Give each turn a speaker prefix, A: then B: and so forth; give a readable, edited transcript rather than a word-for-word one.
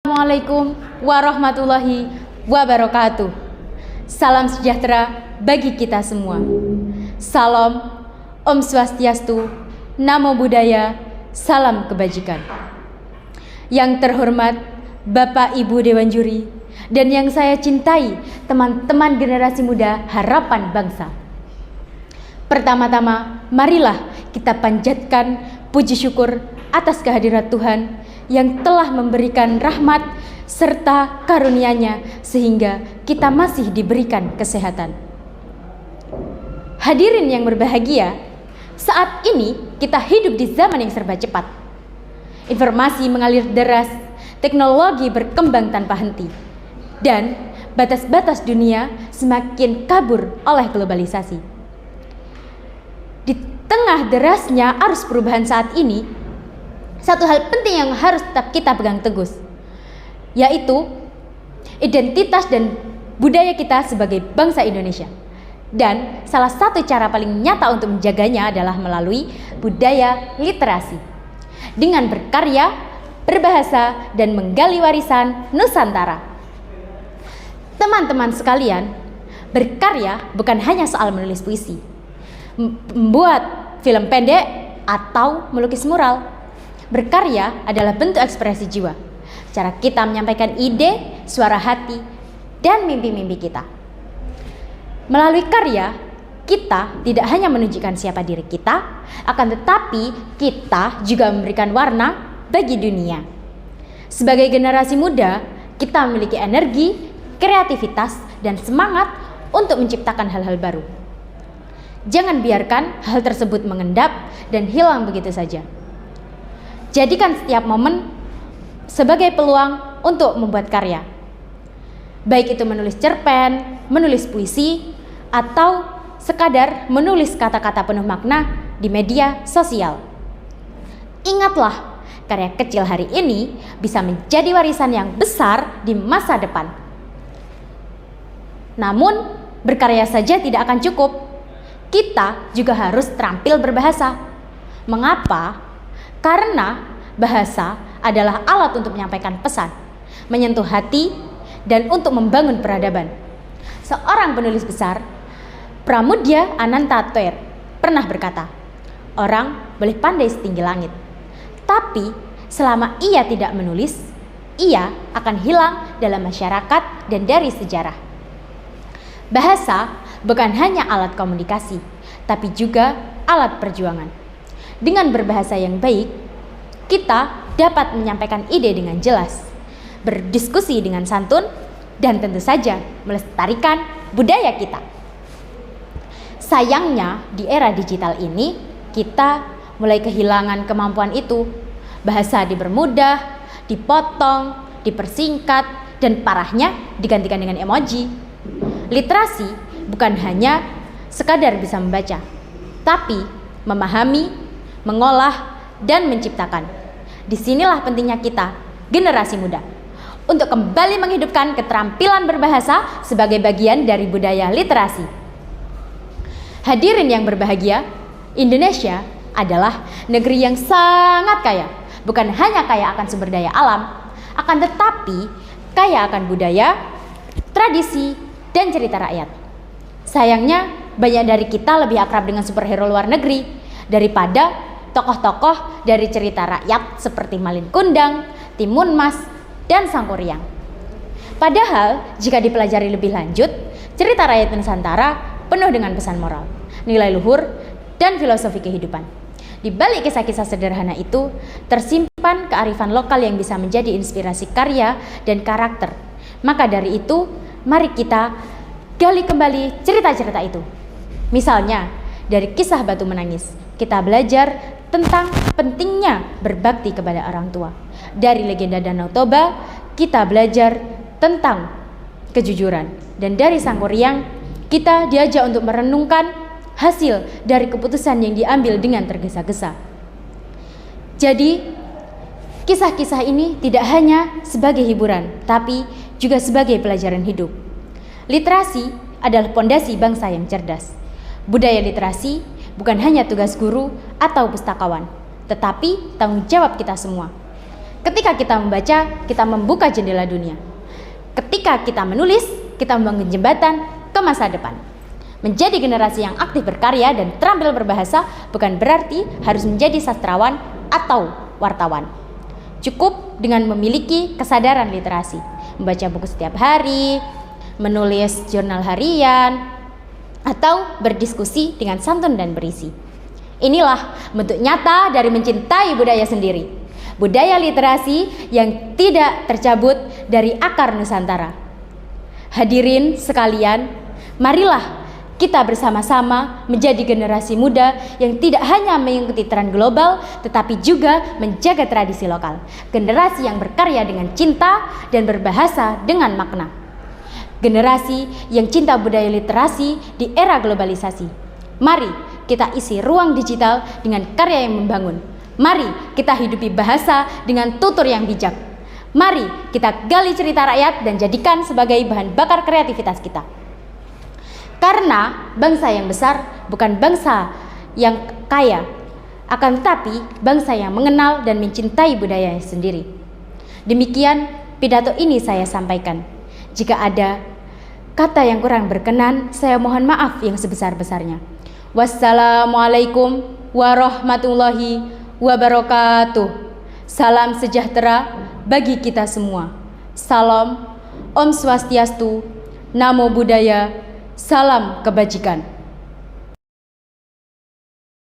A: Assalamualaikum warahmatullahi wabarakatuh. Salam sejahtera bagi kita semua. Salam, Om Swastiastu, Namo Buddhaya, salam kebajikan. Yang terhormat Bapak Ibu Dewan Juri dan yang saya cintai teman-teman generasi muda harapan bangsa. Pertama-tama, marilah kita panjatkan puji syukur atas kehadirat Tuhan yang telah memberikan rahmat serta karunia-Nya sehingga kita masih diberikan kesehatan. Hadirin yang berbahagia, saat ini kita hidup di zaman yang serba cepat. Informasi mengalir deras, teknologi berkembang tanpa henti, dan batas-batas dunia semakin kabur oleh globalisasi. Di tengah derasnya arus perubahan saat ini, satu hal penting yang harus tetap kita pegang teguh, yaitu identitas dan budaya kita sebagai bangsa Indonesia. Dan salah satu cara paling nyata untuk menjaganya adalah melalui budaya literasi. Dengan berkarya, berbahasa, dan menggali warisan Nusantara. Teman-teman sekalian, berkarya bukan hanya soal menulis puisi, membuat film pendek, atau melukis mural. Berkarya adalah bentuk ekspresi jiwa, cara kita menyampaikan ide, suara hati, dan mimpi-mimpi kita. Melalui karya, kita tidak hanya menunjukkan siapa diri kita, akan tetapi kita juga memberikan warna bagi dunia. Sebagai generasi muda, kita memiliki energi, kreativitas, dan semangat untuk menciptakan hal-hal baru. Jangan biarkan hal tersebut mengendap dan hilang begitu saja. Jadikan setiap momen sebagai peluang untuk membuat karya. Baik itu menulis cerpen, menulis puisi, atau sekadar menulis kata-kata penuh makna di media sosial. Ingatlah, karya kecil hari ini bisa menjadi warisan yang besar di masa depan. Namun, berkarya saja tidak akan cukup. Kita juga harus terampil berbahasa. Mengapa? Karena bahasa adalah alat untuk menyampaikan pesan, menyentuh hati, dan untuk membangun peradaban. Seorang penulis besar, Pramudya Anantathur, pernah berkata, orang boleh pandai setinggi langit, tapi selama ia tidak menulis, ia akan hilang dalam masyarakat dan dari sejarah. Bahasa bukan hanya alat komunikasi, tapi juga alat perjuangan. Dengan berbahasa yang baik, kita dapat menyampaikan ide dengan jelas, berdiskusi dengan santun, dan tentu saja melestarikan budaya kita. Sayangnya, di era digital ini, kita mulai kehilangan kemampuan itu. Bahasa dipermudah, dipotong, dipersingkat, dan parahnya digantikan dengan emoji. Literasi bukan hanya sekadar bisa membaca, tapi memahami, mengolah, dan menciptakan. Disinilah pentingnya kita, generasi muda, untuk kembali menghidupkan keterampilan berbahasa sebagai bagian dari budaya literasi. Hadirin yang berbahagia, Indonesia adalah negeri yang sangat kaya. Bukan hanya kaya akan sumber daya alam, akan tetapi kaya akan budaya, tradisi, dan cerita rakyat. Sayangnya, banyak dari kita lebih akrab dengan superhero luar negeri daripada tokoh-tokoh dari cerita rakyat seperti Malin Kundang, Timun Mas, dan Sangkuriang. Padahal, jika dipelajari lebih lanjut, cerita rakyat Nusantara penuh dengan pesan moral, nilai luhur, dan filosofi kehidupan. Di balik kisah-kisah sederhana itu, tersimpan kearifan lokal yang bisa menjadi inspirasi karya dan karakter. Maka dari itu, mari kita gali kembali cerita-cerita itu. Misalnya, dari kisah Batu Menangis, kita belajar tentang pentingnya berbakti kepada orang tua. Dari legenda Danau Toba, kita belajar tentang kejujuran. Dan dari Sangkuriang, kita diajak untuk merenungkan hasil dari keputusan yang diambil dengan tergesa-gesa. Jadi, kisah-kisah ini tidak hanya sebagai hiburan, tapi juga sebagai pelajaran hidup. Literasi adalah pondasi bangsa yang cerdas. Budaya literasi bukan hanya tugas guru atau pustakawan, tetapi tanggung jawab kita semua. Ketika kita membaca, kita membuka jendela dunia. Ketika kita menulis, kita membangun jembatan ke masa depan. Menjadi generasi yang aktif berkarya dan terampil berbahasa bukan berarti harus menjadi sastrawan atau wartawan. Cukup dengan memiliki kesadaran literasi, membaca buku setiap hari, menulis jurnal harian, atau berdiskusi dengan santun dan berisi. Inilah bentuk nyata dari mencintai budaya sendiri. Budaya literasi yang tidak tercabut dari akar Nusantara. Hadirin sekalian, marilah kita bersama-sama menjadi generasi muda yang tidak hanya mengikuti tren global, tetapi juga menjaga tradisi lokal. Generasi yang berkarya dengan cinta dan berbahasa dengan makna. Generasi yang cinta budaya literasi di era globalisasi. Mari kita isi ruang digital dengan karya yang membangun. Mari kita hidupi bahasa dengan tutur yang bijak. Mari kita gali cerita rakyat dan jadikan sebagai bahan bakar kreativitas kita. Karena bangsa yang besar bukan bangsa yang kaya, akan tetapi bangsa yang mengenal dan mencintai budayanya sendiri. Demikian pidato ini saya sampaikan. Jika ada kata yang kurang berkenan, saya mohon maaf yang sebesar-besarnya. Wassalamualaikum warahmatullahi wabarakatuh. Salam sejahtera bagi kita semua. Salam, Om Swastiastu, Namo Buddhaya, salam kebajikan.